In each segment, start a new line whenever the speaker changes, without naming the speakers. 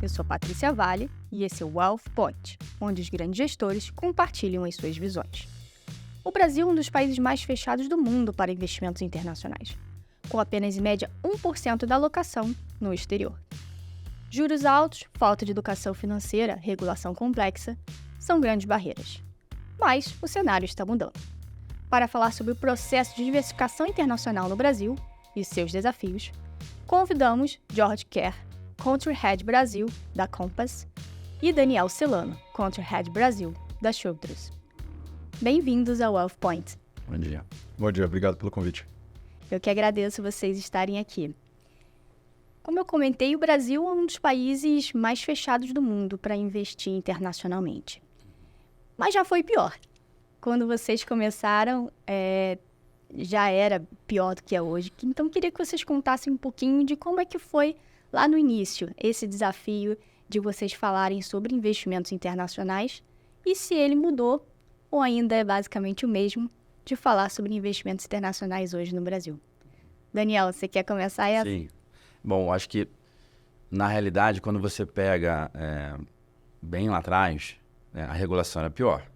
Eu sou Patrícia Vale e esse é o Wealth Point, onde os grandes gestores compartilham as suas visões. O Brasil é um dos países mais fechados do mundo para investimentos internacionais, com apenas em média 1% da alocação no exterior. Juros altos, falta de educação financeira, regulação complexa, são grandes barreiras. Mas o cenário está mudando. Para falar sobre o processo de diversificação internacional no Brasil e seus desafios, convidamos George Kerr, Country Head Brasil, da Compass, e Daniel Celano, Country Head Brasil, da Schroders. Bem-vindos ao Wealth Point.
Bom dia.
Bom dia, obrigado pelo convite.
Eu que agradeço vocês estarem aqui. Como eu comentei, o Brasil é um dos países mais fechados do mundo para investir internacionalmente. Mas já foi pior. Quando vocês começaram, já era pior do que é hoje. Então, queria que vocês contassem um pouquinho de como é que foi lá no início esse desafio de vocês falarem sobre investimentos internacionais e se ele mudou ou ainda é basicamente o mesmo de falar sobre investimentos internacionais hoje no Brasil. Daniel, você quer começar essa?
Sim. Bom, acho que, na realidade, quando você pega bem lá atrás, a regulação era pior.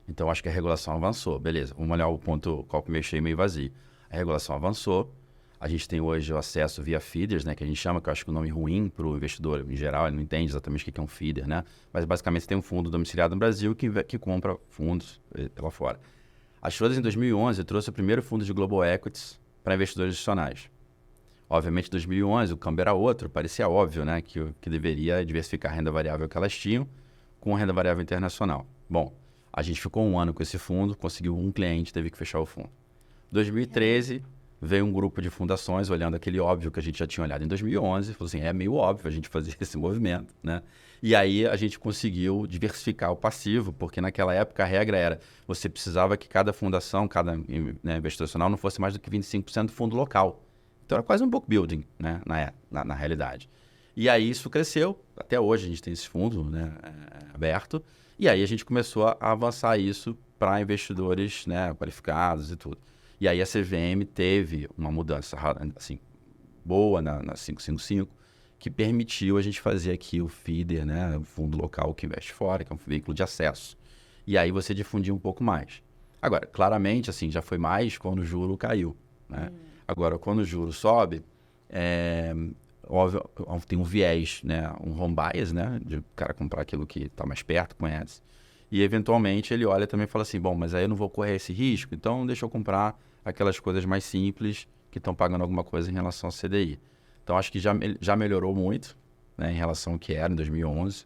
Então, acho que a regulação avançou. Beleza, vamos olhar o ponto copo meio cheio, meio vazio. A regulação avançou. A gente tem hoje o acesso via feeders, né, que a gente chama, que eu acho que é um nome ruim para o investidor em geral, ele não entende exatamente o que é um feeder, né? Mas, basicamente, você tem um fundo domiciliado no Brasil que compra fundos lá fora. A Schroders, em 2011, trouxe o primeiro fundo de Global Equities para investidores institucionais. Obviamente, em 2011, o câmbio era outro, parecia óbvio, né, que deveria diversificar a renda variável que elas tinham com a renda variável internacional. Bom, a gente ficou um ano com esse fundo, conseguiu um cliente, teve que fechar o fundo. Em 2013, veio um grupo de fundações olhando aquele óbvio que a gente já tinha olhado em 2011, falou assim, é meio óbvio a gente fazer esse movimento, né? E aí a gente conseguiu diversificar o passivo, porque naquela época a regra era, você precisava que cada fundação, cada investidor institucional não fosse mais do que 25% do fundo local. Então era quase um book building, né, na realidade. E aí isso cresceu, até hoje a gente tem esse fundo, né, aberto, e aí a gente começou a avançar isso para investidores, né, qualificados e tudo. E aí a CVM teve uma mudança assim, boa na 555, que permitiu a gente fazer aqui o feeder, né, o fundo local que investe fora, que é um veículo de acesso. E aí você difundir um pouco mais. Agora, claramente, assim, já foi mais quando o juro caiu, né? Agora, quando o juro sobe, óbvio, tem um viés, né, um home bias, né, de o cara comprar aquilo que está mais perto, conhece. E, eventualmente, ele olha também e fala assim, bom, mas aí eu não vou correr esse risco, então deixa eu comprar aquelas coisas mais simples que estão pagando alguma coisa em relação ao CDI. Então, acho que já melhorou muito, né, em relação ao que era em 2011.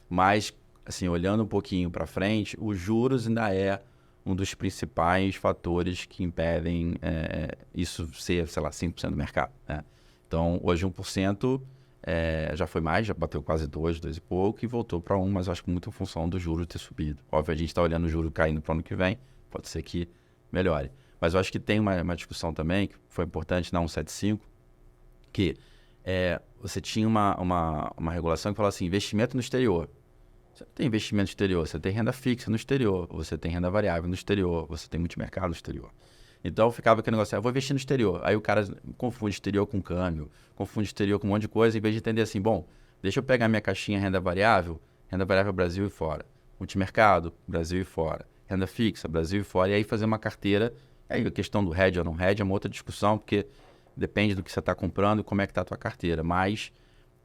Mas, assim, olhando um pouquinho para frente, os juros ainda é um dos principais fatores que impedem isso ser, sei lá, 5% do mercado, né? Então, hoje 1% já foi mais, já bateu quase 2 e pouco e voltou para 1, mas acho que muito em função do juro ter subido. Óbvio, a gente está olhando o juro caindo para o ano que vem, pode ser que melhore. Mas eu acho que tem uma discussão também, que foi importante na 175, que você tinha uma regulação que falava assim, investimento no exterior. Você não tem investimento no exterior, você tem renda fixa no exterior, você tem renda variável no exterior, você tem multimercado no exterior. Então, ficava aquele negócio, eu vou investir no exterior. Aí o cara confunde exterior com câmbio, confunde exterior com um monte de coisa, em vez de entender assim, bom, deixa eu pegar minha caixinha renda variável Brasil e fora, multimercado, Brasil e fora, renda fixa, Brasil e fora, e aí fazer uma carteira. Aí a questão do hedge ou não hedge é uma outra discussão, porque depende do que você está comprando e como é que está a tua carteira, mas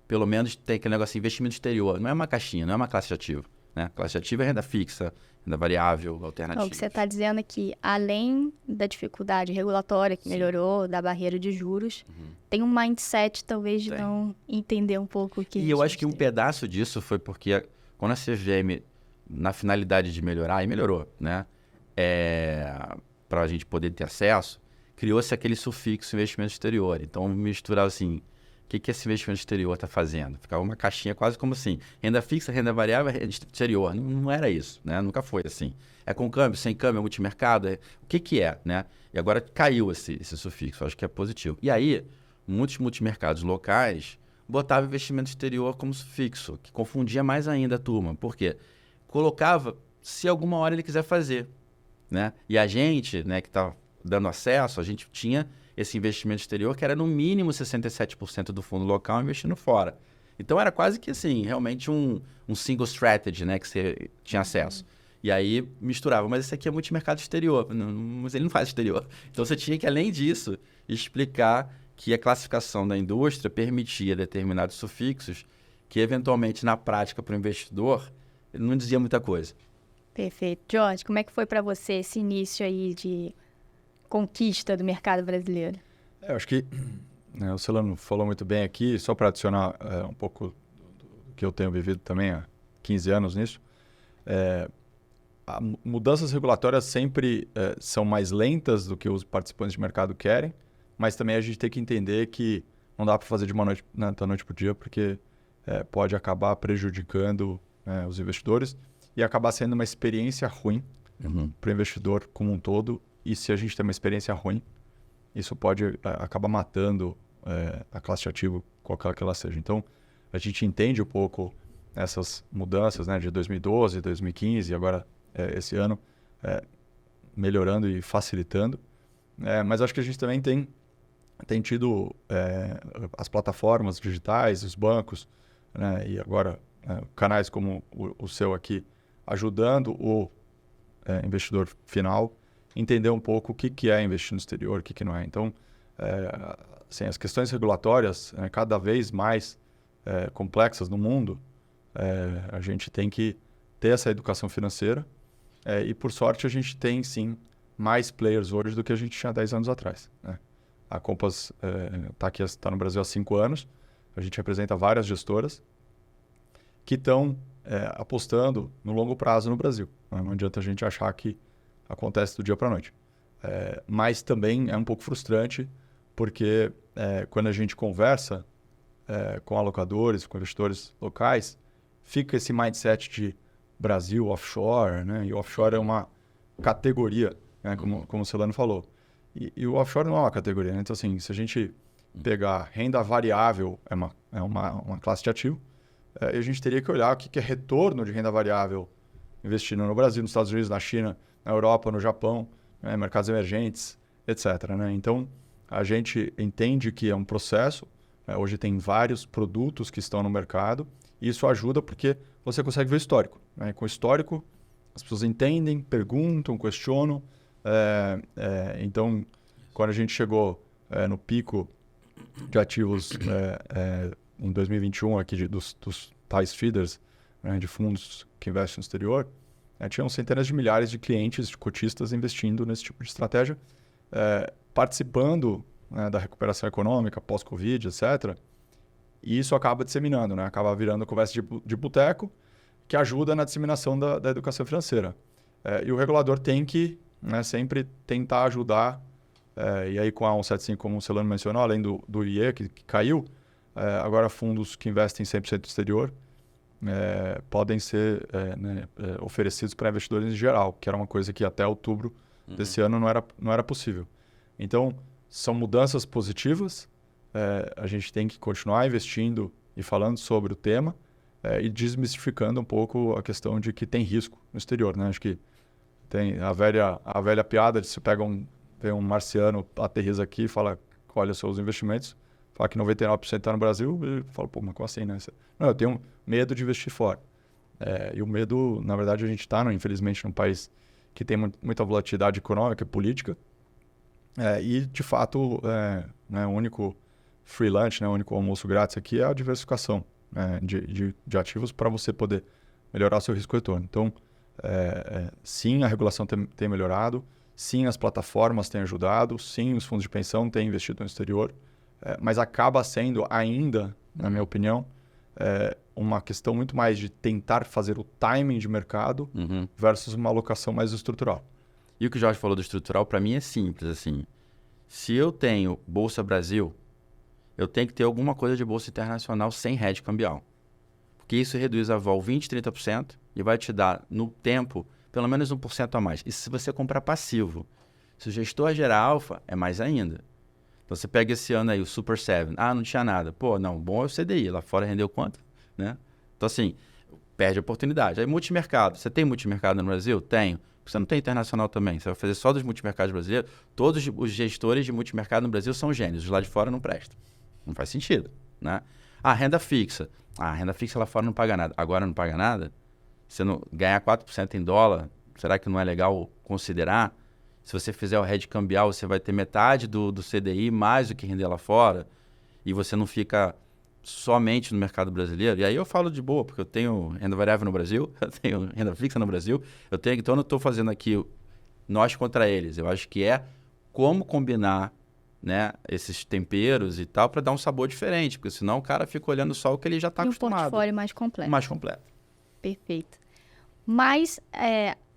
pelo menos tem aquele negócio de investimento exterior. Não é uma caixinha, não é uma classe de ativo, né? Classe de ativo é renda fixa, renda variável, alternativa.
O que você está dizendo é que, além da dificuldade regulatória que melhorou, da barreira de juros, tem um mindset, talvez, de não entender um pouco o que...
E eu acho que um pedaço disso foi porque, quando a CVM, na finalidade de melhorar, e melhorou, né? Para a gente poder ter acesso, criou-se aquele sufixo investimento exterior. Então, misturava assim... O que esse investimento exterior está fazendo? Ficava uma caixinha quase como assim, renda fixa, renda variável, renda exterior. Não era isso, né? Nunca foi assim. É com câmbio, sem câmbio, é multimercado? O que é, né? E agora caiu esse sufixo, acho que é positivo. E aí, muitos multimercados locais botavam investimento exterior como sufixo, que confundia mais ainda a turma. Por quê? Colocava se alguma hora ele quiser fazer, né? E a gente, né, que está dando acesso, a gente tinha esse investimento exterior, que era no mínimo 67% do fundo local investindo fora. Então era quase que assim, realmente um single strategy, né, que você tinha acesso. E aí misturava, mas esse aqui é multimercado exterior, mas ele não faz exterior. Então você tinha que, além disso, explicar que a classificação da indústria permitia determinados sufixos que, eventualmente, na prática, para o investidor, ele não dizia muita coisa.
Perfeito. Jorge, como é que foi para você esse início aí de conquista do mercado brasileiro?
Eu acho que o Celano falou muito bem aqui, só para adicionar um pouco do que eu tenho vivido também há 15 anos nisso. Mudanças regulatórias sempre são mais lentas do que os participantes de mercado querem, mas também a gente tem que entender que não dá para fazer de uma noite, né, da noite para o dia, porque pode acabar prejudicando os investidores e acabar sendo uma experiência ruim para o investidor como um todo. E se a gente tem uma experiência ruim, isso pode acabar matando a classe de ativo, qualquer que ela seja. Então, a gente entende um pouco essas mudanças, né, de 2012, 2015 e agora esse ano, melhorando e facilitando. Mas acho que a gente também tem tido as plataformas digitais, os bancos, né, e agora canais como o seu aqui, ajudando o investidor final entender um pouco o que é investir no exterior, o que não é. Então, assim, as questões regulatórias cada vez mais complexas no mundo, a gente tem que ter essa educação financeira e, por sorte, a gente tem, sim, mais players hoje do que a gente tinha 10 anos atrás, né? A Compass está no Brasil há 5 anos, a gente representa várias gestoras que estão apostando no longo prazo no Brasil. Não adianta a gente achar que acontece do dia para a noite. Mas também é um pouco frustrante, porque quando a gente conversa com alocadores, com investidores locais, fica esse mindset de Brasil offshore, né? E o offshore é uma categoria, né? Como o Celano falou. E o offshore não é uma categoria, né? Então, assim, se a gente pegar renda variável, é uma classe de ativo, e a gente teria que olhar o que é retorno de renda variável investindo no Brasil, nos Estados Unidos, na China, na Europa, no Japão, mercados emergentes, etc., né? Então, a gente entende que é um processo. Hoje tem vários produtos que estão no mercado e isso ajuda porque você consegue ver o histórico, né? Com o histórico, as pessoas entendem, perguntam, questionam. Então, quando a gente chegou no pico de ativos em 2021 aqui dos tais feeders, né, de fundos que investem no exterior, tinham centenas de milhares de clientes, de cotistas investindo nesse tipo de estratégia, participando, né, da recuperação econômica pós-Covid, etc. E isso acaba disseminando, né? Acaba virando conversa de boteco, que ajuda na disseminação da educação financeira. E o regulador tem que, né, sempre tentar ajudar. E aí com a 175, como o Celano mencionou, além do IE, que caiu, agora fundos que investem 100% no exterior podem ser oferecidos para investidores em geral, que era uma coisa que até outubro desse ano não era possível. Então, são mudanças positivas. A gente tem que continuar investindo e falando sobre o tema e desmistificando um pouco a questão de que tem risco no exterior, né? Acho que tem a velha piada de se vem um marciano, aterriza aqui e fala, olha os seus investimentos, fala que 99% está no Brasil, e fala, pô, mas como assim, né? Não, eu tenho medo de investir fora. E o medo, na verdade, a gente está, infelizmente, num país que tem muita volatilidade econômica e política, e, de fato, né, o único free lunch, né, o único almoço grátis aqui é a diversificação de ativos para você poder melhorar o seu risco retorno. Então, sim, a regulação tem melhorado, sim, as plataformas têm ajudado, sim, os fundos de pensão têm investido no exterior, mas acaba sendo ainda, na minha opinião, uma questão muito mais de tentar fazer o timing de mercado versus uma alocação mais estrutural.
E o que o Jorge falou do estrutural, para mim é simples, assim. Se eu tenho Bolsa Brasil, eu tenho que ter alguma coisa de Bolsa Internacional sem hedge cambial. Porque isso reduz a vol 20%, 30% e vai te dar, no tempo, pelo menos 1% a mais. E se você comprar passivo, se o gestor gerar alfa, é mais ainda. Então, você pega esse ano aí, o Super 7. Ah, não tinha nada. Pô, não, bom é o CDI. Lá fora rendeu quanto? Né? Então, assim, perde a oportunidade. Aí, multimercado. Você tem multimercado no Brasil? Tenho. Você não tem internacional também. Você vai fazer só dos multimercados brasileiros. Todos os gestores de multimercado no Brasil são gênios. Os lá de fora não prestam. Não faz sentido, né? Ah, renda fixa. a renda fixa lá fora não paga nada. Agora não paga nada? Você não ganhar 4% em dólar, será que não é legal considerar? Se você fizer o hedge cambial, você vai ter metade do CDI mais do que render lá fora e você não fica somente no mercado brasileiro. E aí eu falo de boa, porque eu tenho renda variável no Brasil, eu tenho renda fixa no Brasil, então eu não estou fazendo aqui nós contra eles. Eu acho que é como combinar, né, esses temperos e tal para dar um sabor diferente, porque senão o cara fica olhando só o que ele já está acostumado.
E um portfólio mais completo.
Mais completo.
Perfeito. Mas,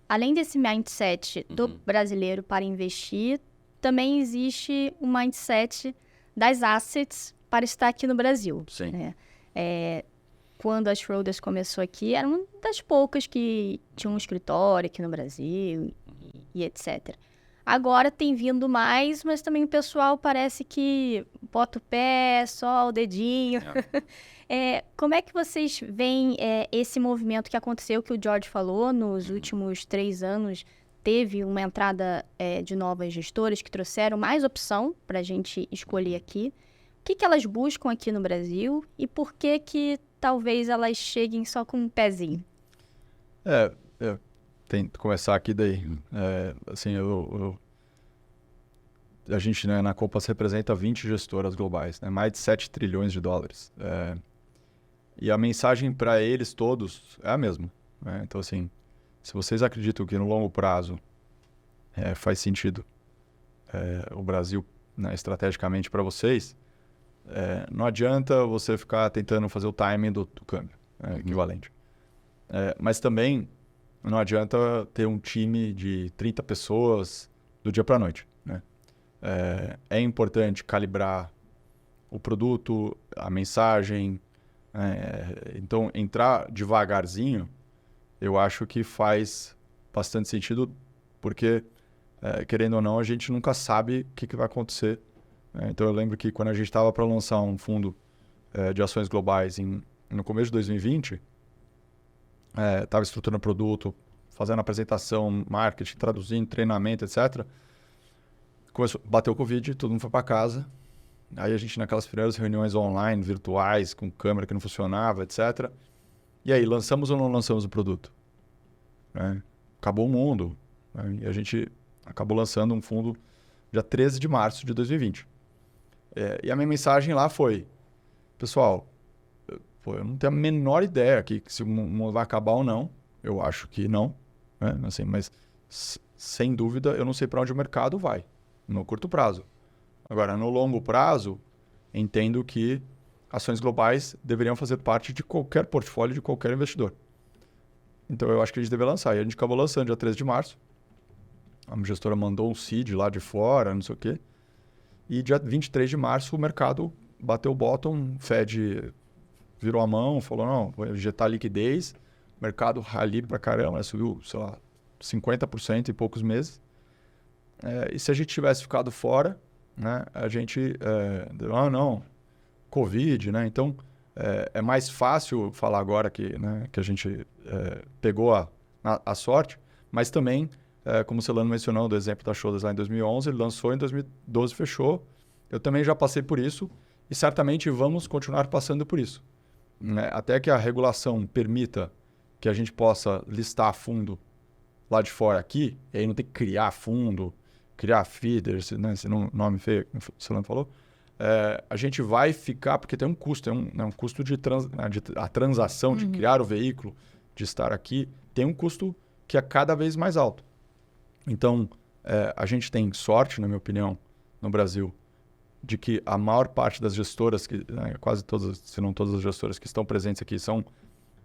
além desse mindset do brasileiro para investir, também existe um mindset das assets para estar aqui no Brasil.
Sim.
Né? Quando a Schroders começou aqui, era uma das poucas que tinha um escritório aqui no Brasil e etc. Agora tem vindo mais, mas também o pessoal parece que bota o pé, só o dedinho. Como é que vocês veem esse movimento que aconteceu, que o George falou, nos últimos 3 anos, teve uma entrada de novas gestoras que trouxeram mais opção para a gente escolher aqui. O que elas buscam aqui no Brasil e por que talvez elas cheguem só com um pezinho?
Tento começar aqui daí. Assim, a gente, né, na Compass representa 20 gestoras globais, né, mais de 7 trilhões de dólares. E a mensagem para eles todos é a mesma. Né? Então, assim, se vocês acreditam que no longo prazo faz sentido o Brasil, né, estrategicamente para vocês, não adianta você ficar tentando fazer o timing do câmbio equivalente. Mas também não adianta ter um time de 30 pessoas do dia para a noite. Né? É importante calibrar o produto, a mensagem. Então, entrar devagarzinho, eu acho que faz bastante sentido, porque, querendo ou não, a gente nunca sabe o que vai acontecer. Então, eu lembro que quando a gente estava para lançar um fundo de ações globais no começo de 2020, estava estruturando produto, fazendo apresentação, marketing, traduzindo, treinamento, etc. Bateu o Covid, todo mundo foi para casa. Aí a gente, naquelas primeiras reuniões online, virtuais, com câmera que não funcionava, etc. E aí, lançamos ou não lançamos o produto? Acabou o mundo. Né? E a gente acabou lançando um fundo dia 13 de março de 2020. E a minha mensagem lá foi: pessoal, eu não tenho a menor ideia aqui se o mundo vai acabar ou não. Eu acho que não. Né? Assim, mas, sem dúvida, eu não sei para onde o mercado vai, no curto prazo. Agora, no longo prazo, entendo que ações globais deveriam fazer parte de qualquer portfólio de qualquer investidor. Então, eu acho que a gente deve lançar. E a gente acabou lançando dia 13 de março. A gestora mandou um seed lá de fora, não sei o quê. E dia 23 de março, o mercado bateu o bottom, o Fed virou a mão, falou, não, vou injetar liquidez. O mercado rali pra caramba, subiu, sei lá, 50% em poucos meses. E se a gente tivesse ficado fora, né, a gente... não, Covid, né? Então, é mais fácil falar agora que a gente pegou a sorte, mas também, como o Celano mencionou, do exemplo da Schroders lá em 2011, ele lançou em 2012, fechou. Eu também já passei por isso e certamente vamos continuar passando por isso. Né? Até que a regulação permita que a gente possa listar fundo lá de fora aqui, e aí não tem que criar fundo, criar feeder, né? Esse nome feio que o Celano falou, a gente vai ficar, porque tem um custo, um custo a transação de criar o veículo, de estar aqui, tem um custo que é cada vez mais alto. Então, a gente tem sorte, na minha opinião, no Brasil, de que a maior parte das gestoras, quase todas, se não todas as gestoras que estão presentes aqui, são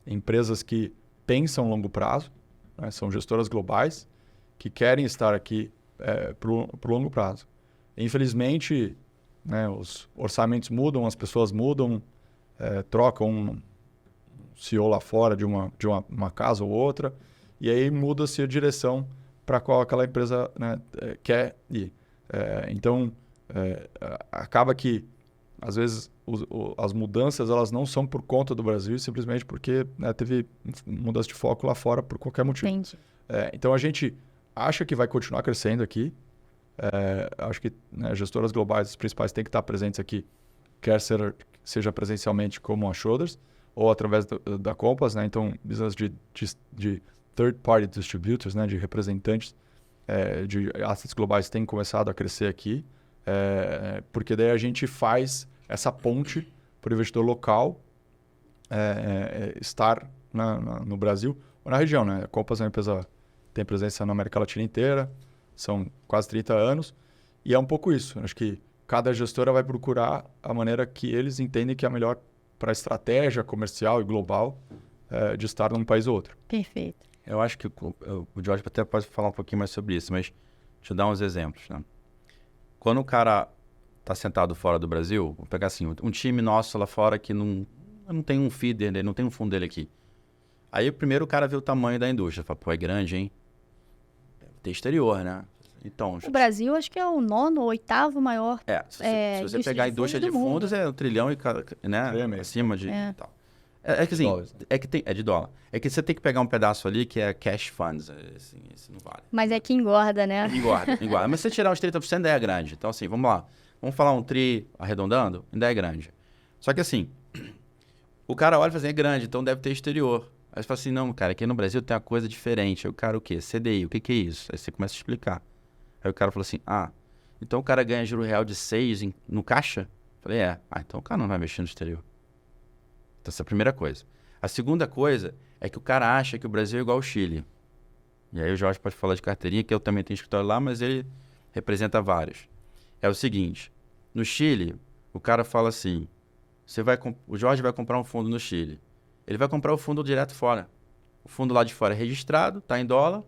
empresas que pensam longo prazo, né? São gestoras globais que querem estar aqui para o longo prazo. Infelizmente, né, os orçamentos mudam, as pessoas mudam, trocam um CEO lá fora de uma casa ou outra, e aí muda-se a direção para qual aquela empresa, né, quer ir. Então, acaba que, às vezes, as mudanças elas não são por conta do Brasil, simplesmente porque, né, teve mudança de foco lá fora por qualquer motivo.
Entendi.
Então, a gente acha que vai continuar crescendo aqui. Acho que, né, gestoras globais, as principais, têm que estar presentes aqui, quer seja presencialmente como a Schroders, ou através da Compass, né? Então, business de third-party distributors, né? De representantes de assets globais tem começado a crescer aqui, porque daí a gente faz essa ponte para o investidor local estar no Brasil ou na região, né? A Compass é uma empresa tem presença na América Latina inteira, são quase 30 anos, e é um pouco isso. Acho que cada gestora vai procurar a maneira que eles entendem que é a melhor para a estratégia comercial e global de estar num país ou outro.
Perfeito.
Eu acho que o Jorge até pode falar um pouquinho mais sobre isso, mas deixa eu dar uns exemplos, né? Quando o cara está sentado fora do Brasil, vou pegar assim, um time nosso lá fora que não tem um feeder dele, não tem um fundo dele aqui. Aí primeiro o cara vê o tamanho da indústria, fala, pô, é grande, hein? Tem exterior, né? Então,
O Brasil acho que é o 9º ou 8º maior.
Se você pegar a indústria de fundos, é 1 trilhão e, né, acima de tal. É que assim, é de dólar. É que você tem que pegar um pedaço ali que é cash funds, assim, esse não vale.
Mas é que engorda, né?
Engorda. Mas se você tirar uns 30%, ainda é grande. Então assim, vamos lá. Vamos falar um tri arredondando, ainda é grande. Só que assim, o cara olha e fala assim, é grande, então deve ter exterior. Aí você fala assim, não, cara, aqui no Brasil tem uma coisa diferente. Aí o cara, o quê? CDI, o que é isso? Aí você começa a explicar. Aí o cara falou assim, então o cara ganha juro real de 6 no caixa? Eu falei, então o cara não vai mexer no exterior. Então essa é a primeira coisa. A segunda coisa é que o cara acha que o Brasil é igual ao Chile. E aí o Jorge pode falar de carteirinha, que eu também tenho escritório lá, mas ele representa vários. É o seguinte, no Chile, o cara fala assim, o Jorge vai comprar um fundo no Chile. Ele vai comprar o fundo direto fora. O fundo lá de fora é registrado, está em dólar.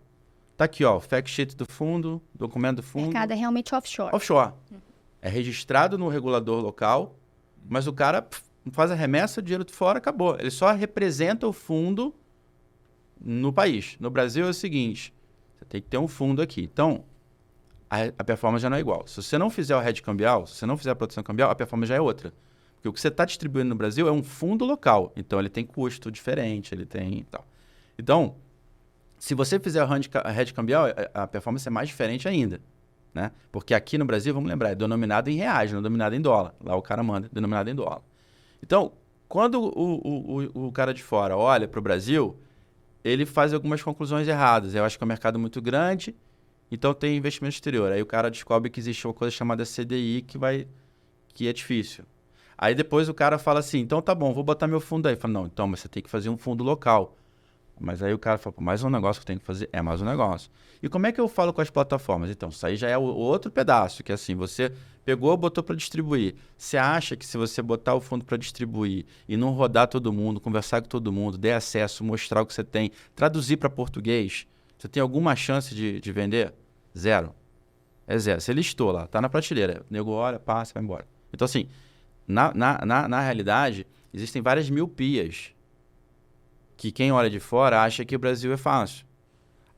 Está aqui, ó, o fact sheet do fundo, documento do fundo.
O mercado é realmente offshore.
Offshore. É registrado no regulador local, mas o cara faz a remessa, o dinheiro de fora, acabou. Ele só representa o fundo no país. No Brasil é o seguinte, você tem que ter um fundo aqui. Então, a performance já não é igual. Se você não fizer o hedge cambial, se você não fizer a proteção cambial, a performance já é outra. Porque o que você está distribuindo no Brasil é um fundo local. Então, ele tem custo diferente, ele tem tal. Então, se você fizer o hedge cambial, a performance é mais diferente ainda. Né? Porque aqui no Brasil, vamos lembrar, é denominado em reais, não é denominado em dólar. Lá o cara manda denominado em dólar. Então, quando o cara de fora olha para o Brasil, ele faz algumas conclusões erradas. Eu acho que é um mercado muito grande, então tem investimento exterior. Aí o cara descobre que existe uma coisa chamada CDI que é difícil. Aí depois o cara fala assim, então tá bom, vou botar meu fundo aí. Fala, não, então, mas você tem que fazer um fundo local. Mas aí o cara fala, mais um negócio que eu tenho que fazer? É mais um negócio. E como é que eu falo com as plataformas? Então, isso aí já é o outro pedaço, que é assim, você pegou, botou para distribuir. Você acha que se você botar o fundo para distribuir e não rodar todo mundo, conversar com todo mundo, der acesso, mostrar o que você tem, traduzir para português, você tem alguma chance de vender? Zero. É zero. Você listou lá, tá na prateleira. O nego olha, passa, vai embora. Então, assim, na realidade, existem várias miopias que quem olha de fora acha que o Brasil é fácil.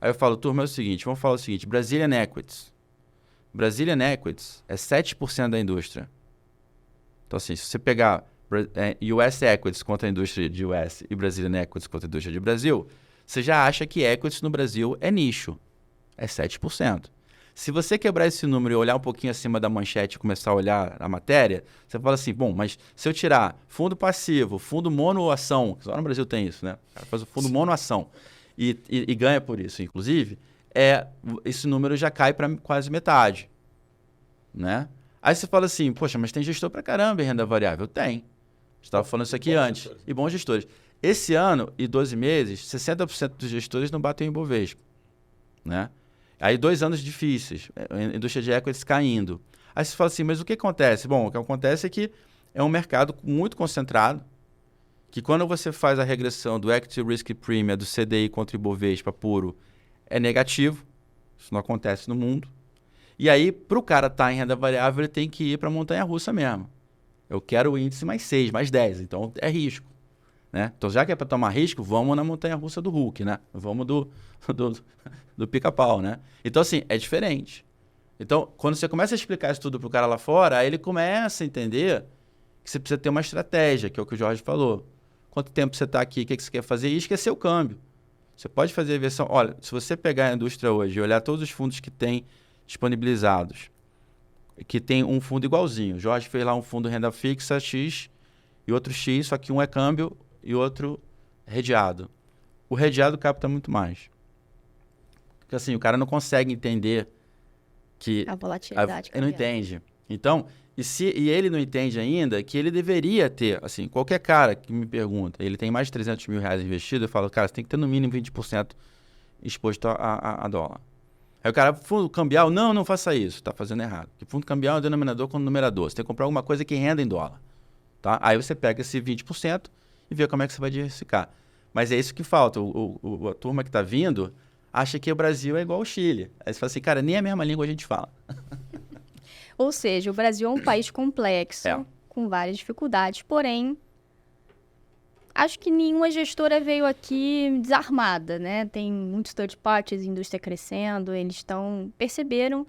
Aí eu falo, turma, é o seguinte, vamos falar o seguinte, Brazilian Equities. Brazilian Equities é 7% da indústria. Então, assim, se você pegar US Equities contra a indústria de US e Brazilian Equities contra a indústria de Brasil, você já acha que Equities no Brasil é nicho. É 7%. Se você quebrar esse número e olhar um pouquinho acima da manchete e começar a olhar a matéria, você fala assim, bom, mas se eu tirar fundo passivo, fundo monoação, só no Brasil tem isso, né? O cara faz o fundo monoação e ganha por isso, inclusive, esse número já cai para quase metade, né? Aí você fala assim, poxa, mas tem gestor para caramba em renda variável? Tem. A gente estava falando isso aqui antes. E bons gestores. Esse ano e 12 meses, 60% dos gestores não batem em Ibovespa, né? Aí 2 anos difíceis, a indústria de equities caindo. Aí você fala assim, mas o que acontece? Bom, o que acontece é que é um mercado muito concentrado, que quando você faz a regressão do Equity Risk Premium, do CDI contra o Ibovespa puro, é negativo. Isso não acontece no mundo. E aí, para o cara estar em renda variável, ele tem que ir para a montanha-russa mesmo. Eu quero o índice mais 6, mais 10, então é risco. Né? Então, já que é para tomar risco, vamos na montanha-russa do Hulk, né? Vamos do pica-pau, né? Então, assim, é diferente. Então, quando você começa a explicar isso tudo para o cara lá fora, aí ele começa a entender que você precisa ter uma estratégia, que é o que o Jorge falou. Quanto tempo você está aqui, o que você quer fazer? E esquecer o câmbio. Você pode fazer a versão... Olha, se você pegar a indústria hoje e olhar todos os fundos que tem disponibilizados, que tem um fundo igualzinho. O Jorge fez lá um fundo renda fixa X e outro X, só que um é câmbio e outro redeado. O redeado capta muito mais. Porque assim, o cara não consegue entender que...
A volatilidade.
Ele não entende. Então, e ele não entende ainda que ele deveria ter, assim, qualquer cara que me pergunta, ele tem mais de 300 mil reais investido, eu falo, cara, você tem que ter no mínimo 20% exposto a dólar. Aí o cara, fundo cambial, não faça isso, está fazendo errado. Porque fundo cambial é um denominador com numerador. Você tem que comprar alguma coisa que renda em dólar. Tá? Aí você pega esse 20% e vê como é que você vai diversificar. Mas é isso que falta. A turma que está vindo acha que o Brasil é igual ao Chile. Aí você fala assim, cara, nem a mesma língua a gente fala.
Ou seja, o Brasil é um país complexo, com várias dificuldades, porém, acho que nenhuma gestora veio aqui desarmada, né? Tem muitos third parties, indústria crescendo, eles perceberam,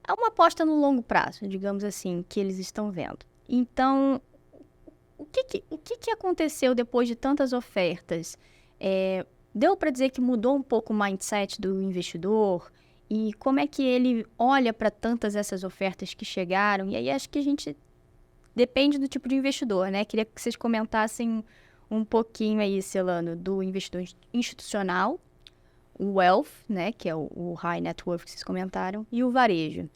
é uma aposta no longo prazo, digamos assim, que eles estão vendo. Então, o que aconteceu depois de tantas ofertas? Deu para dizer que mudou um pouco o mindset do investidor? E como é que ele olha para tantas essas ofertas que chegaram? E aí acho que a gente depende do tipo de investidor, né? Queria que vocês comentassem um pouquinho aí, Celano, do investidor institucional, o wealth, né? Que é o high net worth que vocês comentaram, e o varejo.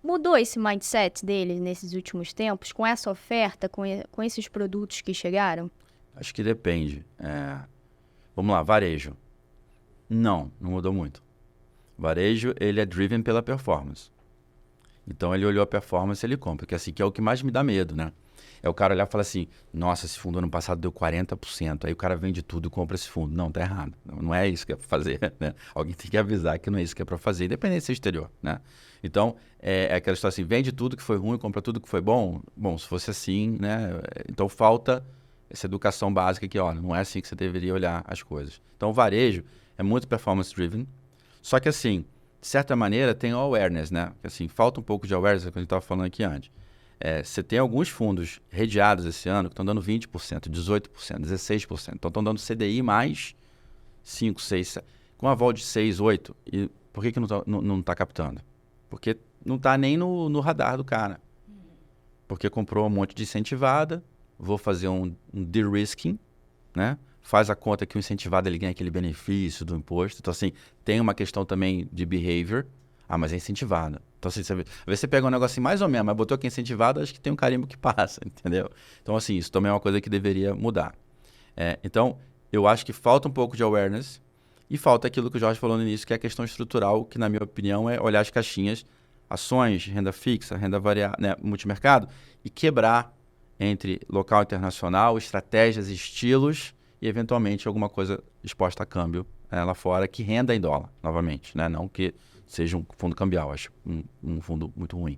Mudou esse mindset deles nesses últimos tempos, com essa oferta, com esses produtos que chegaram?
Acho que depende. Vamos lá, varejo. Não mudou muito. Varejo, ele é driven pela performance. Então, ele olhou a performance e ele compra, que assim, que é o que mais me dá medo, né? É o cara olhar e falar assim, nossa, esse fundo ano passado deu 40%, aí o cara vende tudo e compra esse fundo. Não, tá errado. Não é isso que é para fazer, né? Alguém tem que avisar que não é isso que é para fazer, independente se é exterior, né? Então, é aquela história assim, vende tudo que foi ruim, compra tudo que foi bom. Bom, se fosse assim, né? Então, falta essa educação básica que, olha, não é assim que você deveria olhar as coisas. Então, o varejo é muito performance driven. Só que assim, de certa maneira, tem o awareness, né? Assim, falta um pouco de awareness, que a gente estava falando aqui antes. Você tem alguns fundos redeados esse ano que estão dando 20%, 18%, 16%. Então, estão dando CDI mais 5, 6, 7, com a vol de 6, 8. E por que não está captando? Porque não está nem no radar do cara. Porque comprou um monte de incentivada, vou fazer um de-risking, né? Faz a conta que o incentivado ele ganha aquele benefício do imposto. Então, assim, tem uma questão também de behavior. Mas é incentivado. Então, assim, às vezes você pega um negócio assim, mais ou menos, mas botou aqui incentivado, acho que tem um carimbo que passa, entendeu? Então, assim, isso também é uma coisa que deveria mudar. Então, eu acho que falta um pouco de awareness e falta aquilo que o Jorge falou no início, que é a questão estrutural, que, na minha opinião, é olhar as caixinhas, ações, renda fixa, renda variável, né, multimercado, e quebrar entre local internacional, estratégias, estilos e, eventualmente, alguma coisa exposta a câmbio lá fora que renda em dólar, novamente, né? Não que seja um fundo cambial, acho um fundo muito ruim.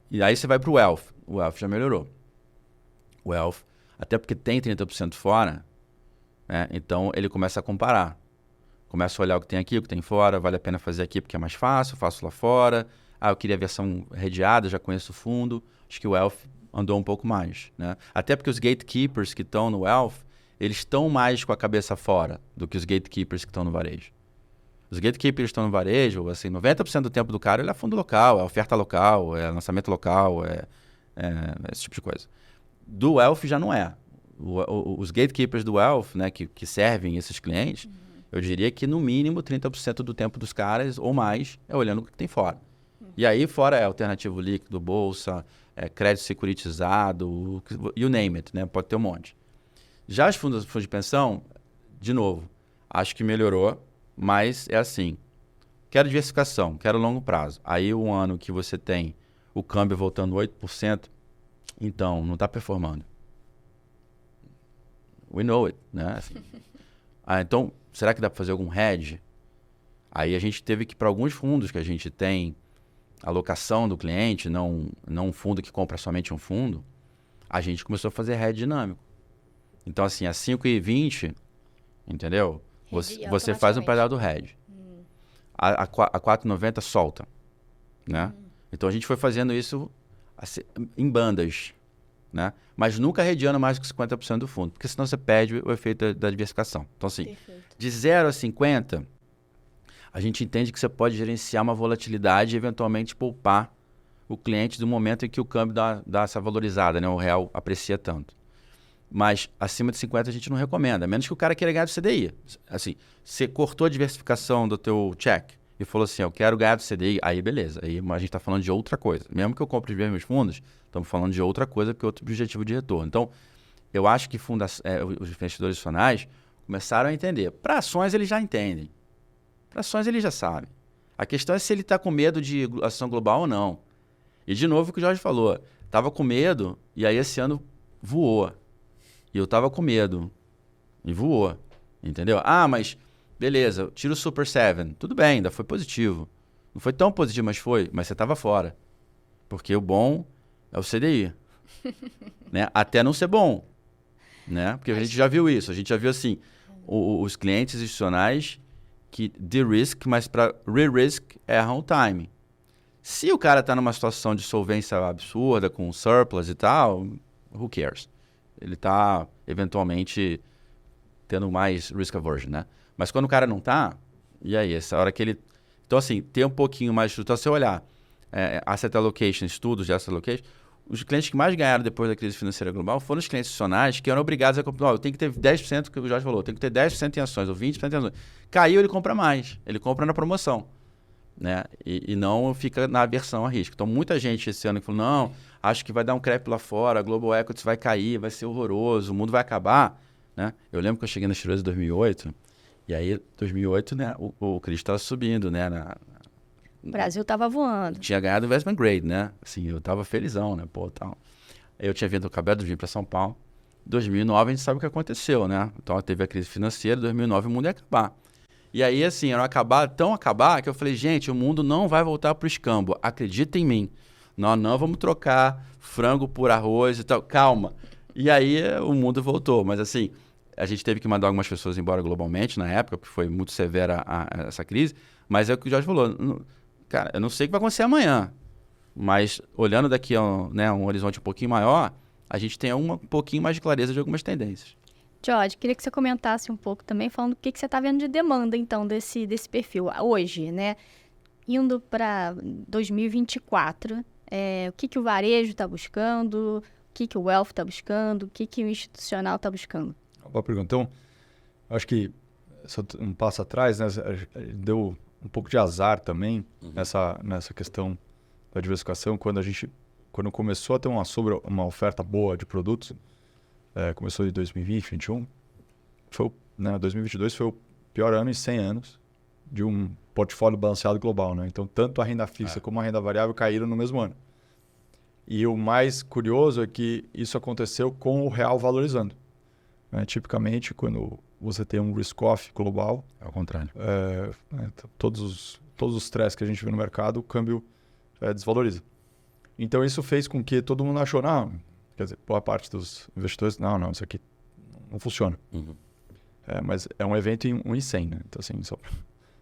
E aí você vai para o wealth. O wealth já melhorou. O wealth, até porque tem 30% fora, né? Então ele começa a comparar. Começa a olhar o que tem aqui, o que tem fora, vale a pena fazer aqui porque é mais fácil, faço lá fora. Eu queria a versão redeada, já conheço o fundo. Acho que o wealth andou um pouco mais, né? Até porque os gatekeepers que estão no wealth, eles estão mais com a cabeça fora do que os gatekeepers que estão no varejo. Os gatekeepers estão no varejo, assim, 90% do tempo do cara ele é fundo local, é oferta local, é lançamento local, é esse tipo de coisa. Do wealth já não é. Os gatekeepers do wealth, né, que servem esses clientes, eu diria que no mínimo 30% do tempo dos caras ou mais é olhando o que tem fora. E aí fora é alternativo líquido, bolsa, crédito securitizado, you name it, né? Pode ter um monte. Já os fundos de pensão, de novo, acho que melhorou, mas é assim, quero diversificação, quero longo prazo. Aí um ano que você tem o câmbio voltando 8%, então não está performando. We know it, né? Assim. Então, será que dá para fazer algum hedge? Aí a gente teve que, para alguns fundos que a gente tem alocação do cliente, não um fundo que compra somente um fundo, a gente começou a fazer hedge dinâmico. Então, assim, a 5,20, entendeu? Você faz um pedaço do hedge. A 4,90 solta, né? Então, a gente foi fazendo isso assim, em bandas, né? Mas nunca hedgeando mais que 50% do fundo, porque senão você perde o efeito da diversificação. Então, assim, perfeito. De 0 a 50, a gente entende que você pode gerenciar uma volatilidade e, eventualmente, poupar o cliente do momento em que o câmbio dá essa valorizada, né? O real aprecia tanto. Mas acima de 50 a gente não recomenda, a menos que o cara queira ganhar do CDI. Assim, você cortou a diversificação do teu check e falou assim, eu quero ganhar do CDI, aí beleza. Aí a gente está falando de outra coisa. Mesmo que eu compre os mesmos fundos, estamos falando de outra coisa, porque é outro objetivo de retorno. Então, eu acho que os investidores institucionais começaram a entender. Para ações, eles já entendem. Para ações, eles já sabem. A questão é se ele está com medo de ação global ou não. E, de novo, o que o Jorge falou. Estava com medo e aí esse ano voou. E eu estava com medo e voou. Entendeu? Ah, mas beleza, tira o Super 7. Tudo bem, ainda foi positivo. Não foi tão positivo, mas foi. Mas você estava fora. Porque o bom é o CDI. Né? Até não ser bom. Né? Porque a gente já viu isso. A gente já viu assim, os clientes institucionais que de-risk, mas para re-risk erram o timing. Se o cara está numa situação de solvência absurda, com surplus e tal, who cares? Ele está, eventualmente, tendo mais risk aversion, né? Mas quando o cara não está, e aí? Essa hora que ele... Então, assim, ter um pouquinho mais de estrutura. Se você olhar asset allocation, estudos de asset allocation, os clientes que mais ganharam depois da crise financeira global foram os clientes institucionais que eram obrigados a comprar. Eu tenho que ter 10%, que o Jorge falou, eu tenho que ter 10% em ações, ou 20% em ações. Caiu, ele compra mais. Ele compra na promoção. Né? E não fica na aversão a risco. Então, muita gente esse ano que falou, não, acho que vai dar um crepe lá fora, a Global Equities vai cair, vai ser horroroso, o mundo vai acabar. Né? Eu lembro que eu cheguei na X2 em 2008, e aí, 2008, né, o Cristo estava subindo, né?
O Brasil estava voando.
Tinha ganhado investment grade, né? Assim, eu estava felizão, né? Pô, tal. Eu tinha vindo, acabado de vir para São Paulo. 2009, a gente sabe o que aconteceu, né? Então, teve a crise financeira, 2009 o mundo ia acabar. E aí, assim, era tão acabar que eu falei, gente, o mundo não vai voltar para o escambo. Acredita em mim. Nós não vamos trocar frango por arroz e tal. Calma. E aí, o mundo voltou. Mas, assim, a gente teve que mandar algumas pessoas embora globalmente na época, porque foi muito severa essa crise. Mas é o que o Jorge falou. Cara, eu não sei o que vai acontecer amanhã. Mas, olhando daqui a um horizonte um pouquinho maior, a gente tem um pouquinho mais de clareza de algumas tendências.
Jorge, queria que você comentasse um pouco também, falando o que você está vendo de demanda, então, desse perfil hoje, né? Indo para 2024, o que o varejo está buscando, o que o wealth está buscando, o que o institucional está buscando?
Boa pergunta. Então, acho que só um passo atrás, né, deu um pouco de azar também nessa questão da diversificação, quando começou a ter uma oferta boa de produtos, começou em 2020, 2021, 2022 foi o pior ano em 100 anos de um portfólio balanceado global, né? Então, tanto a renda fixa como a renda variável caíram no mesmo ano. E o mais curioso é que isso aconteceu com o real valorizando. Né? Tipicamente, quando você tem um risk-off global...
É o contrário.
Todos os stresses que a gente vê no mercado, o câmbio desvaloriza. Então, isso fez com que todo mundo achou, não... Quer dizer, boa parte dos investidores, não, isso aqui não funciona.
Uhum.
Mas é um evento em 1 em 100, né? Então, assim,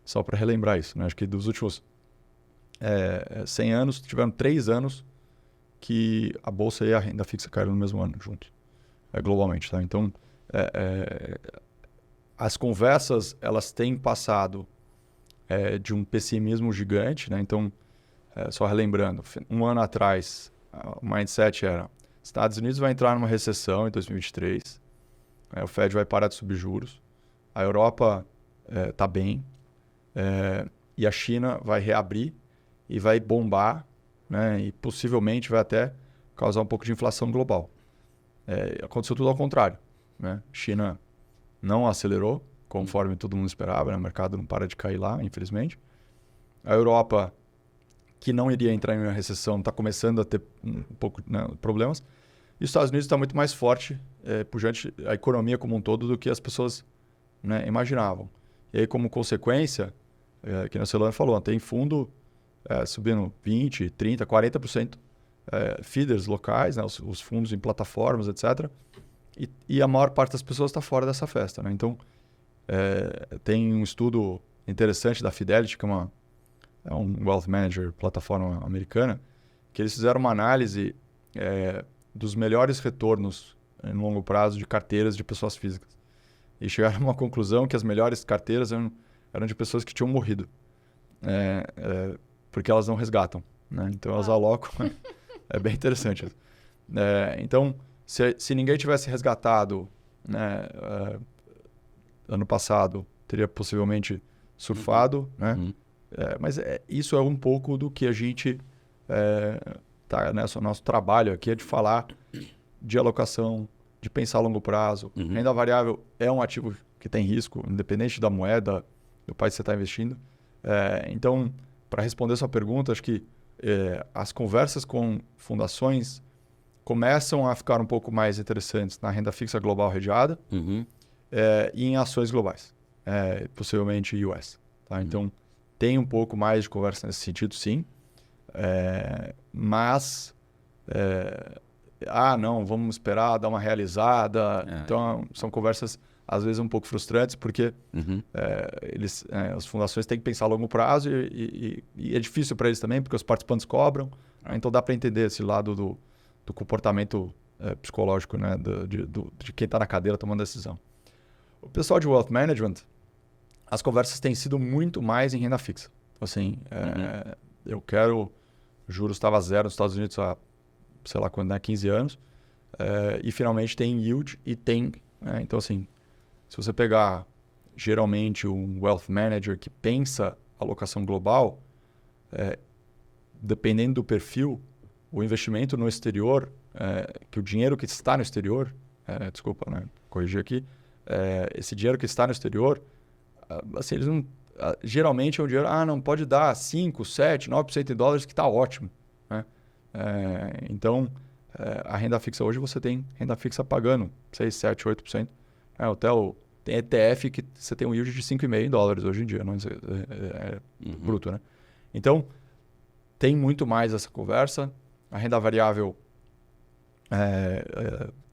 só para relembrar isso, né? Acho que dos últimos 100 anos, tiveram 3 anos que a bolsa e a renda fixa caíram no mesmo ano juntos, globalmente, tá? Então, as conversas, elas têm passado de um pessimismo gigante, né? Então, só relembrando, um ano atrás, o mindset era Estados Unidos vai entrar numa recessão em 2023, o Fed vai parar de subir juros, a Europa está bem, e a China vai reabrir e vai bombar, né, e possivelmente vai até causar um pouco de inflação global. Aconteceu tudo ao contrário. Né? China não acelerou, conforme todo mundo esperava, né? O mercado não para de cair lá, infelizmente. A Europa, que não iria entrar em uma recessão, está começando a ter um pouco de problemas. E os Estados Unidos está muito mais forte, pujante a economia como um todo, do que as pessoas, né, imaginavam. E aí, como consequência, que a Celana falou, tem fundo subindo 20%, 30%, 40%, feeders locais, né, os fundos em plataformas, etc. E a maior parte das pessoas está fora dessa festa. Né? Então, tem um estudo interessante da Fidelity, que é um wealth manager, plataforma americana, que eles fizeram uma análise dos melhores retornos em longo prazo de carteiras de pessoas físicas. E chegaram a uma conclusão que as melhores carteiras eram de pessoas que tinham morrido, porque elas não resgatam. Né? Então, elas alocam. É bem interessante. Então, Se ninguém tivesse resgatado, né, ano passado, teria possivelmente surfado, né? Mas isso é um pouco do que a gente tá, né? O nosso trabalho aqui é de falar de alocação, de pensar a longo prazo. Renda variável é um ativo que tem risco, independente da moeda, do país que você está investindo. Então, para responder a sua pergunta, acho que as conversas com fundações começam a ficar um pouco mais interessantes na renda fixa global redeada e em ações globais, possivelmente US. Tá? Então, tem um pouco mais de conversa nesse sentido, sim. Mas, não, vamos esperar dar uma realizada. Então, são conversas, às vezes, um pouco frustrantes, porque as fundações têm que pensar a longo prazo e é difícil para eles também, porque os participantes cobram. Então, dá para entender esse lado do comportamento psicológico, né, de quem está na cadeira tomando decisão. O pessoal de Wealth Management, as conversas têm sido muito mais em renda fixa. Assim, eu quero... Juros estava zero nos Estados Unidos há, sei lá quando, né, 15 anos. E finalmente tem yield e tem... então, assim, se você pegar geralmente um Wealth Manager que pensa alocação global, dependendo do perfil, o investimento no exterior, que o dinheiro que está no exterior, desculpa, né, corrigir aqui, esse dinheiro que está no exterior, assim, eles não... geralmente é um dinheiro, não, pode dar 5, 7, 9% em dólares, que está ótimo. Né? Então, a renda fixa hoje, você tem renda fixa pagando 6, 7, 8%. Tem ETF que você tem um yield de 5,5 em dólares hoje em dia, não bruto, né? Então, tem muito mais essa conversa. A renda variável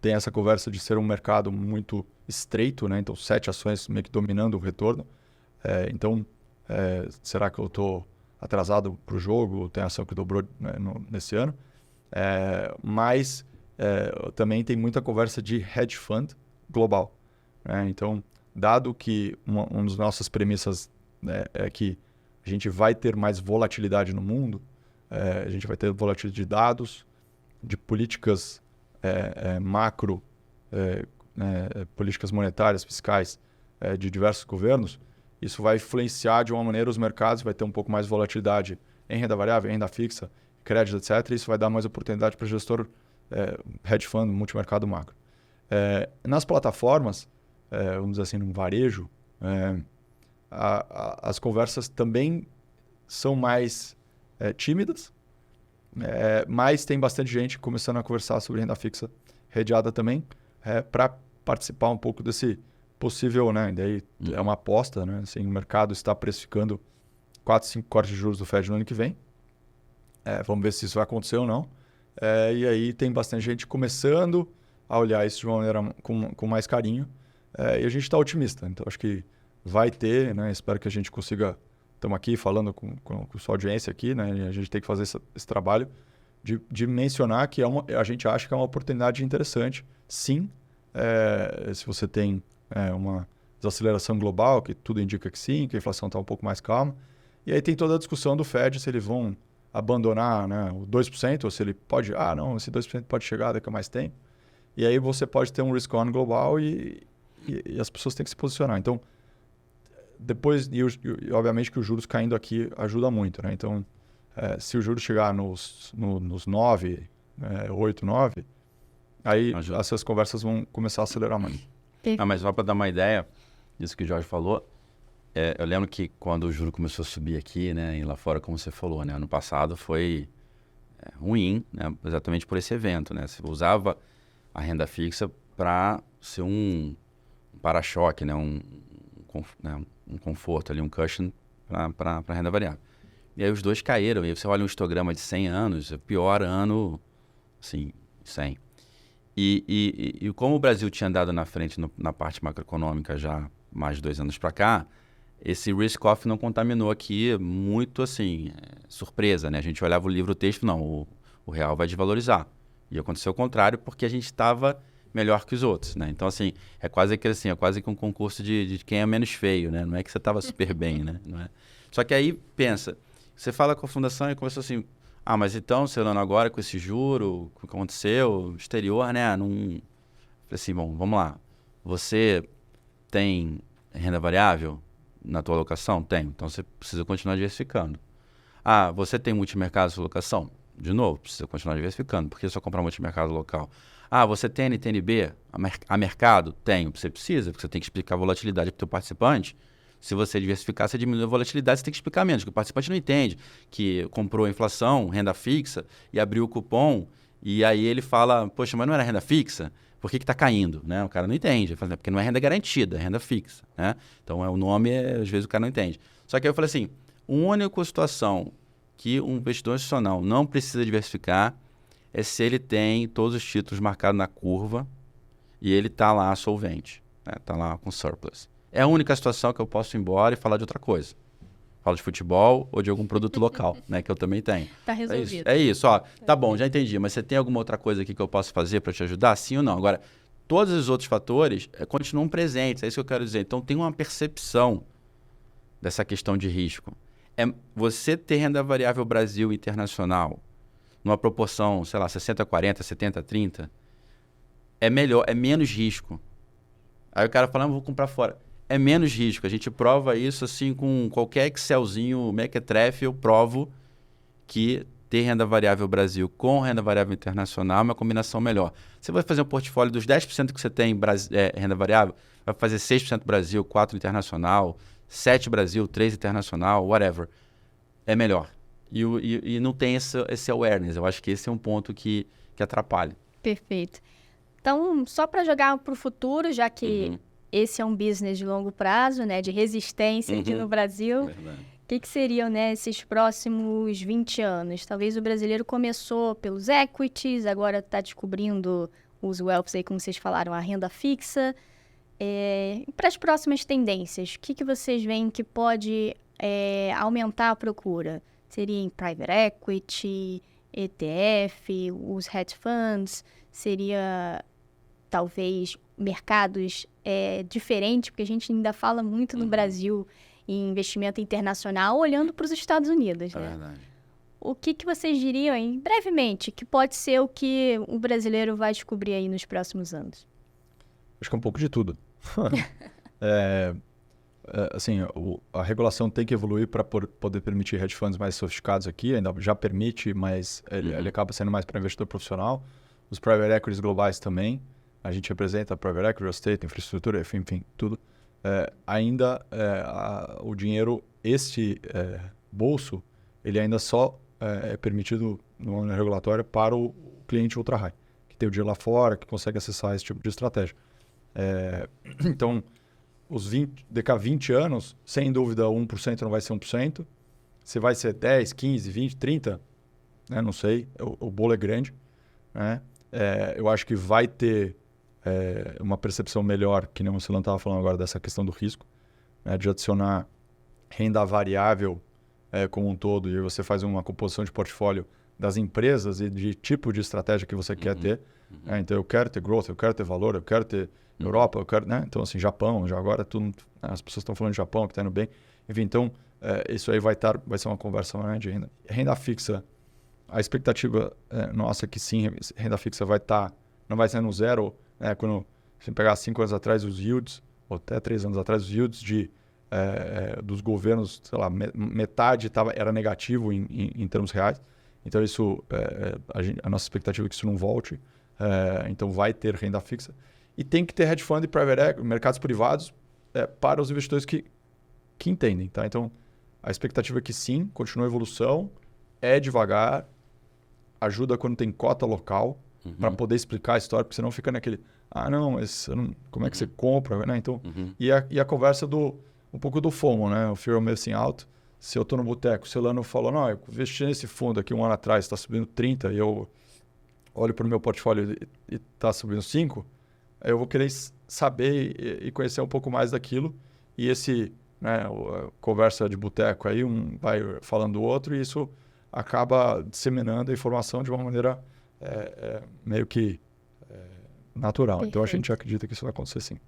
tem essa conversa de ser um mercado muito estreito, né? Então, 7 ações meio que dominando o retorno. Então, será que eu estou atrasado para o jogo? Tem ação que dobrou, né, nesse ano. Mas também tem muita conversa de hedge fund global. Né? Então, dado que uma das nossas premissas, né, é que a gente vai ter mais volatilidade no mundo, a gente vai ter volatilidade de dados, de políticas macro, políticas monetárias, fiscais de diversos governos. Isso vai influenciar de uma maneira os mercados, vai ter um pouco mais de volatilidade em renda variável, em renda fixa, crédito, etc. Isso vai dar mais oportunidade para o gestor hedge fund, multimercado macro. Nas plataformas, vamos dizer assim, no varejo, as conversas também são mais tímidas, mas tem bastante gente começando a conversar sobre renda fixa redeada também, para participar um pouco desse possível, né? Daí é uma aposta, né? Assim, o mercado está precificando 4, 5 cortes de juros do Fed no ano que vem. Vamos ver se isso vai acontecer ou não. E aí tem bastante gente começando a olhar isso de uma maneira com mais carinho. E a gente está otimista. Então, acho que vai ter, né? Espero que a gente consiga... Estamos aqui falando com sua audiência aqui, né? E a gente tem que fazer esse trabalho de mencionar que a gente acha que é uma oportunidade interessante. Sim, se você tem uma desaceleração global, que tudo indica que sim, que a inflação está um pouco mais calma. E aí tem toda a discussão do Fed, se eles vão abandonar, né, o 2%, ou se ele pode... não, esse 2% pode chegar daqui a mais tempo. E aí você pode ter um risk-on global e as pessoas têm que se posicionar. Então, depois, e obviamente que os juros caindo aqui ajuda muito, né? Então, se o juros chegar nos 9, 8, 9, aí essas conversas vão começar a acelerar mais.
Mas só para dar uma ideia disso que o Jorge falou, eu lembro que quando o juro começou a subir aqui, né, e lá fora, como você falou, né, ano passado foi ruim, né, exatamente por esse evento, né? Você usava a renda fixa para ser um para-choque, né, um conforto ali, um cushion para a renda variável. E aí os dois caíram, e aí você olha um histograma de 100 anos, é o pior ano, assim, 100. E como o Brasil tinha andado na frente na parte macroeconômica já mais de 2 anos para cá, esse risk-off não contaminou aqui muito, assim, surpresa, né? A gente olhava o livro, o texto, não, o real vai desvalorizar. E aconteceu o contrário, porque a gente estava melhor que os outros, né? Então, assim, é quase que um concurso de quem é menos feio, né? Não é que você estava super bem, né? Não é? Só que aí, pensa, você fala com a fundação e começou assim, mas então, Celano, agora com esse juro, o que aconteceu, exterior, né? Não... Falei assim, bom, vamos lá. Você tem renda variável na tua alocação? Tem. Então, você precisa continuar diversificando. Você tem multimercado na sua alocação? De novo, precisa continuar diversificando, porque só comprar multimercado local. Você tem NTNB a mercado? Tenho. Você precisa, porque você tem que explicar a volatilidade para o teu participante. Se você diversificar, você diminui a volatilidade, você tem que explicar menos, porque o participante não entende que comprou a inflação, renda fixa, e abriu o cupom, e aí ele fala, poxa, mas não era renda fixa? Por que está caindo? Né? O cara não entende. Ele fala, porque não é renda garantida, é renda fixa. Né? Então, o nome, às vezes, o cara não entende. Só que aí eu falei assim, uma única situação que um investidor institucional não precisa diversificar é se ele tem todos os títulos marcados na curva e ele está lá solvente, está lá com surplus. É a única situação que eu posso ir embora e falar de outra coisa. Falo de futebol ou de algum produto local, né, que eu também tenho.
Tá resolvido.
É isso, ó. Tá bom, já entendi, mas você tem alguma outra coisa aqui que eu posso fazer para te ajudar? Sim ou não? Agora, todos os outros fatores continuam presentes, é isso que eu quero dizer. Então, tem uma percepção dessa questão de risco. Você ter renda variável Brasil internacional numa proporção, sei lá, 60-40, 70-30, é melhor, é menos risco. Aí o cara fala, vou comprar fora. É menos risco. A gente prova isso assim com qualquer Excelzinho, mequetrefe, eu provo que ter renda variável Brasil com renda variável internacional é uma combinação melhor. Você vai fazer um portfólio dos 10% que você tem renda variável, vai fazer 6% Brasil, 4% internacional, 7% Brasil, 3% internacional, whatever. É melhor. E não tem esse awareness. Eu acho que esse é um ponto que atrapalha.
Perfeito. Então, só para jogar para o futuro, já que esse é um business de longo prazo, né, de resistência aqui no Brasil, o que seriam, né, esses próximos 20 anos? Talvez o brasileiro começou pelos equities, agora está descobrindo os wealths aí, como vocês falaram, a renda fixa. Para as próximas tendências, o que vocês veem que pode aumentar a procura? Seria em private equity, ETF, os hedge funds, seria talvez mercados diferentes, porque a gente ainda fala muito no Brasil em investimento internacional, olhando para os Estados Unidos.
É
né?
verdade.
O que vocês diriam, hein, brevemente, que pode ser o que o brasileiro vai descobrir aí nos próximos anos?
Acho que é um pouco de tudo. Assim, a regulação tem que evoluir para poder permitir hedge funds mais sofisticados aqui, ainda já permite, mas ele acaba sendo mais para investidor profissional. Os private equities globais também, a gente representa private equity, real estate, infraestrutura, enfim, tudo. O dinheiro, bolso, ele ainda só é permitido no ano regulatório para o cliente ultra high, que tem o dinheiro lá fora, que consegue acessar esse tipo de estratégia. Então, daqui a 20 anos, sem dúvida, 1% não vai ser 1%. Se vai ser 10, 15, 20, 30, né? Não sei. O bolo é grande. Né? Eu acho que vai ter uma percepção melhor, que nem o Celano estava falando agora, dessa questão do risco, né? De adicionar renda variável como um todo, e você faz uma composição de portfólio das empresas e de tipo de estratégia que você quer ter. Então, eu quero ter growth, eu quero ter valor, eu quero ter Europa, eu quero, né? Então, assim, Japão, já agora as pessoas estão falando de Japão, que está indo bem. Enfim, então, isso aí vai ser uma conversa maior de renda. Renda fixa, a expectativa nossa é que sim, renda fixa não vai ser no zero, né? Quando você pegar 5 anos atrás os yields, ou até 3 anos atrás os yields dos governos, sei lá, metade era negativo em termos reais. Então, isso, a nossa expectativa é que isso não volte. Então, vai ter renda fixa. E tem que ter hedge fund e private equity, mercados privados, para os investidores que entendem. Tá? Então, a expectativa é que sim, continue a evolução, é devagar, ajuda quando tem cota local, para poder explicar a história, porque senão fica naquele, como é que você compra? Né? Então, e a conversa um pouco do FOMO, né? O Fear of Missing Out. Se eu estou no boteco, o Celano falou, não, eu investi nesse fundo aqui um ano atrás, está subindo 30, e eu olho para o meu portfólio e está subindo 5, eu vou querer saber e conhecer um pouco mais daquilo. E a conversa de boteco aí, um vai falando do outro, e isso acaba disseminando a informação de uma maneira meio que natural.
Perfeito.
Então, a gente acredita que isso vai acontecer sim.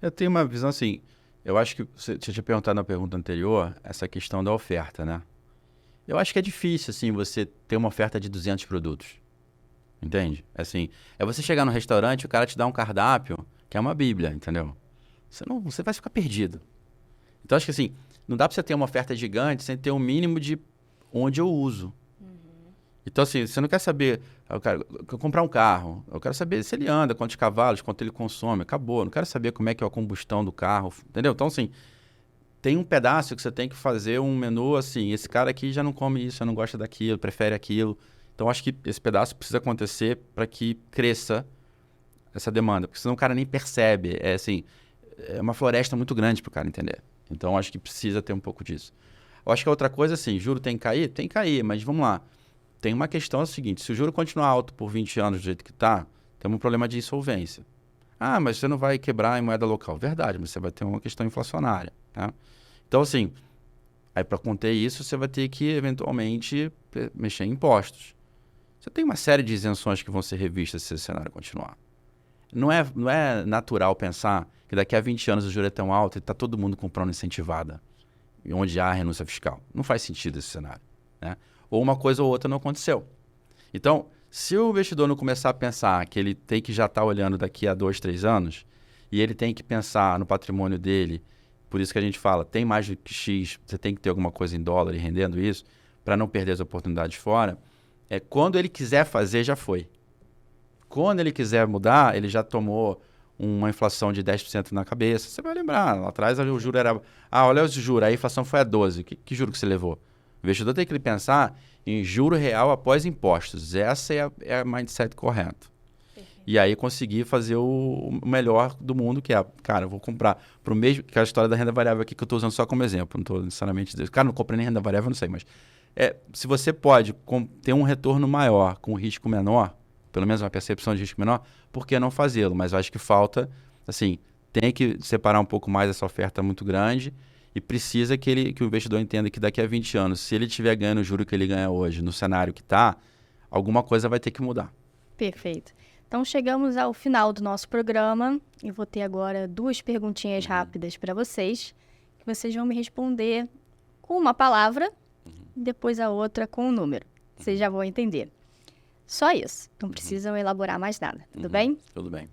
Eu tenho uma visão assim, eu acho que você tinha perguntado na pergunta anterior, essa questão da oferta, né? Eu acho que é difícil, assim, você ter uma oferta de 200 produtos. Entende? Assim, é você chegar no restaurante e o cara te dá um cardápio que é uma bíblia, entendeu? Você vai ficar perdido. Então, acho que assim, não dá pra você ter uma oferta gigante sem ter um mínimo de onde eu uso. Então, assim, você não quer saber, eu quero comprar um carro, eu quero saber se ele anda, quantos cavalos, quanto ele consome, acabou. Eu não quero saber como é que é a combustão do carro, entendeu? Então, assim, tem um pedaço que você tem que fazer um menu assim, esse cara aqui já não come isso, já não gosta daquilo, prefere aquilo. Então, acho que esse pedaço precisa acontecer para que cresça essa demanda, porque senão o cara nem percebe. É assim, é uma floresta muito grande para o cara entender. Então, acho que precisa ter um pouco disso. Eu acho que a outra coisa, assim, juro tem que cair? Tem que cair, mas vamos lá. Tem uma questão seguinte, se o juro continuar alto por 20 anos do jeito que está, tem um problema de insolvência. Ah, mas você não vai quebrar em moeda local. Verdade, mas você vai ter uma questão inflacionária. Tá? Então, assim, aí para conter isso, você vai ter que, eventualmente, mexer em impostos. Você tem uma série de isenções que vão ser revistas se esse cenário continuar. Não é natural pensar que daqui a 20 anos o juro é tão alto e está todo mundo comprando incentivada, onde há renúncia fiscal. Não faz sentido esse cenário. Né? Ou uma coisa ou outra não aconteceu. Então, se o investidor não começar a pensar que ele tem que já estar olhando daqui a 2, 3 anos, e ele tem que pensar no patrimônio dele, por isso que a gente fala, tem mais do que X, você tem que ter alguma coisa em dólar e rendendo isso, para não perder as oportunidades fora, quando ele quiser fazer, já foi. Quando ele quiser mudar, ele já tomou uma inflação de 10% na cabeça. Você vai lembrar, lá atrás o juro era... Ah, olha os juros, a inflação foi a 12%. Que juro que você levou? O investidor tem que pensar em juro real após impostos. Essa é a mindset correto. E aí conseguir fazer o melhor do mundo, que é, cara, eu vou comprar para o mesmo... Que é a história da renda variável aqui que eu estou usando só como exemplo. Não estou necessariamente dizendo... Cara, não comprei nem renda variável, não sei, mas... se você pode ter um retorno maior com risco menor, pelo menos uma percepção de risco menor, por que não fazê-lo? Mas eu acho que falta, assim, tem que separar um pouco mais essa oferta muito grande e precisa que o investidor entenda que daqui a 20 anos, se ele estiver ganhando o juro que ele ganha hoje no cenário que está, alguma coisa vai ter que mudar.
Perfeito. Então, chegamos ao final do nosso programa. Eu vou ter agora 2 perguntinhas rápidas para vocês, que vocês vão me responder com uma palavra e depois a outra com um número. Vocês já vão entender. Só isso. Não precisam elaborar mais nada. Tudo bem?
Tudo bem.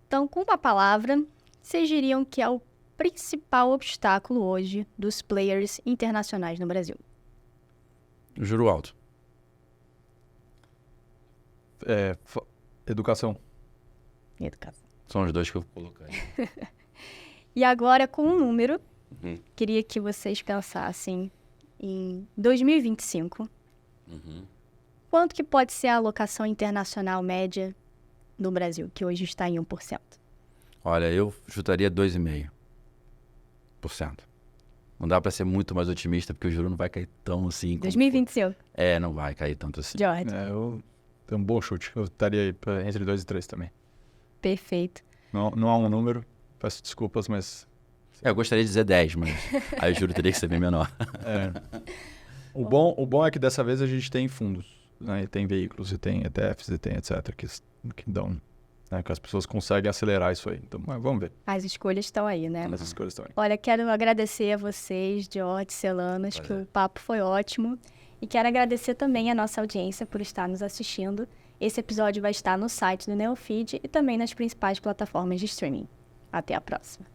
Então, com uma palavra, vocês diriam que é o principal obstáculo hoje dos players internacionais no Brasil?
Juro alto.
Educação.
Educação.
São os 2 que eu coloquei.
E agora, com um número, queria que vocês pensassem em 2025. Quanto que pode ser a alocação internacional média no Brasil, que hoje está em 1%?
Olha, eu chutaria 2,5%. Não dá para ser muito mais otimista, porque o juro não vai cair tão assim.
2025.
Não vai cair tanto assim.
George.
Eu tenho um bom chute. Eu estaria aí entre 2 e 3 também.
Perfeito.
Não há um número, peço desculpas, mas...
Eu gostaria de dizer 10, mas aí o juro teria que ser bem menor.
O bom é que dessa vez a gente tem fundos, né? E tem veículos, e tem ETFs, e tem etc. que dão... que as pessoas conseguem acelerar isso aí. Então, vamos ver.
As escolhas estão aí, né?
Essas coisas estão aí.
Olha, quero agradecer a vocês, George, Celanas, que o papo foi ótimo. E quero agradecer também a nossa audiência por estar nos assistindo. Esse episódio vai estar no site do Neofeed e também nas principais plataformas de streaming. Até a próxima.